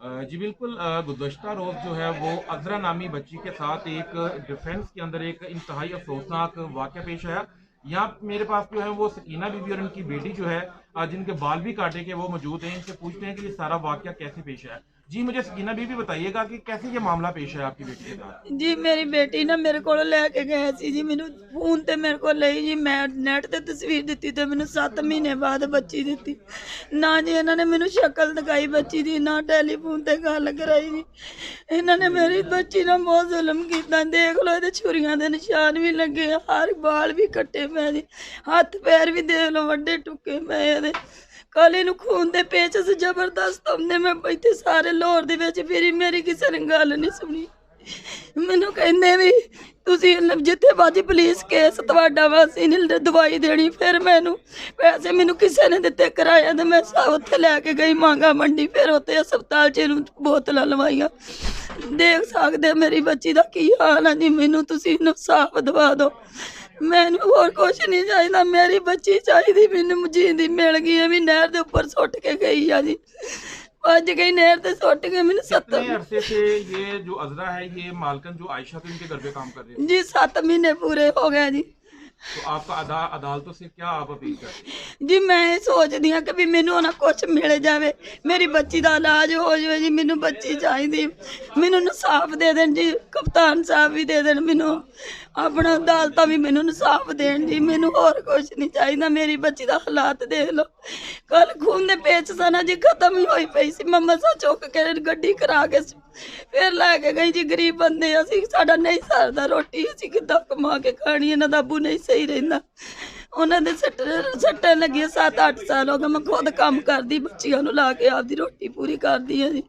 जी बिल्कुल, गुज़श्ता रोज़ जो है वो अज़रा नामी बच्ची के साथ एक डिफेंस के अंदर एक इंतहाई अफसोसनाक वाक़या पेश आया। यहाँ मेरे पास जो है वो सकीना बीवी और इनकी बेटी जो है, जिनके बाल भी काटे के वो मौजूद हैं। इनसे पूछते हैं कि ये सारा वाक़या कैसे पेश आया। जी मुझे सकीना बीवी बताइएगा कि कैसे ये मामला पेश है आपकी बेटी के साथ? जी, मेरी बेटी ना मेरे कोलों लैके गए सी जी, मैनू फ़ोन ते मेरे को लई जी, मैं नेट ते तस्वीर दित्ती ते मैनू 7 महीने बाद बच्ची दित्ती। ना जी इन्हां ने मैनू शक्ल दिखाई बच्ची दी, ना टैलीफोन ते गल कराई जी। इन्हां ने मेरी बच्ची नाल बहुत ज़ुल्म कीता, देख लो इहदे छुरियां दे निशान भी लगे, हर बाल भी कट्टे पे जी, हत्थ पैर भी देख लो वड्डे टुके पे इहदे। कल इहनू खून दे पेचस जबरदस्त आउंदे, मैं इत्थे सारे लाहौर दे विच फिरी, मेरी किसे ने गल नहीं सुनी। ਮੈਨੂੰ ਕਹਿੰਦੇ ਵੀ ਤੁਸੀਂ ਜਿੱਥੇ ਬਾਜੀ ਪੁਲਿਸ ਕੇਸ ਤੁਹਾਡਾ ਵਾ, ਅਸੀਂ ਨਹੀਂ ਦਵਾਈ ਦੇਣੀ। ਫਿਰ ਮੈਨੂੰ ਪੈਸੇ ਮੈਨੂੰ ਕਿਸੇ ਨੇ ਦਿੱਤੇ ਕਿਰਾਇਆ ਤੇ ਮੈਂ ਉੱਥੇ ਲੈ ਕੇ ਗਈ ਮਾਂਗਾ ਮੰਡੀ, ਫਿਰ ਉੱਥੇ ਹਸਪਤਾਲ 'ਚ ਇਹਨੂੰ ਬੋਤਲਾਂ ਲਵਾਈਆਂ। ਦੇਖ ਸਕਦੇ ਮੇਰੀ ਬੱਚੀ ਦਾ ਕੀ ਹਾਲ ਆ ਜੀ, ਮੈਨੂੰ ਤੁਸੀਂ ਇਨਸਾਫ ਦਵਾ ਦਿਓ। ਮੈਨੂੰ ਹੋਰ ਕੁਛ ਨਹੀਂ ਚਾਹੀਦਾ, ਮੇਰੀ ਬੱਚੀ ਚਾਹੀਦੀ ਮੈਨੂੰ ਜਿੰਦੀ ਮਿਲ ਗਈ ਹੈ ਵੀ ਨਹਿਰ ਦੇ ਉੱਪਰ ਸੁੱਟ ਕੇ ਗਈ ਆ ਜੀ, ਭੱਜ गई नहर से सुट के मैंने कितने 7 अरसे से ये जो अज़रा है, ये मालकन जो आयशा थी, उनके घर पे काम कर रही थी? जी 7 महीने पूरे हो गए जी। तो आपका अदालतों से क्या आप अपील करते हैं? जी मैं सोचती हाँ कि भी मैनू ना कुछ मिल जाए, मेरी बच्ची का इलाज हो जाए जी, मैनू बच्ची चाहिए, मैनू इंसाफ दे देन जी, कप्तान साहब भी दे देन मैनू, अपना अदालत भी मैनू इंसाफ देन जी, मैनू होर कुछ नहीं चाहिए। मेरी बच्ची का हालात देख लो, कल खून दे पेच सना जी खत्म ही होई पई सी, मैं मसा चुक के गड्डी करा के फिर लैके गई जी। गरीब बंदे असी, साडा नहीं सरदा रोटी, असी किद्दां कमा के खानी, इन्हां दा अब्बू नहीं सही रहिंदा, उन्हां दे सट्टां लगियां 7-8 साल हो गए। मैं खुद काम करदी, बच्चियां नूं ला के आपदी रोटी पूरी करदी हां जी।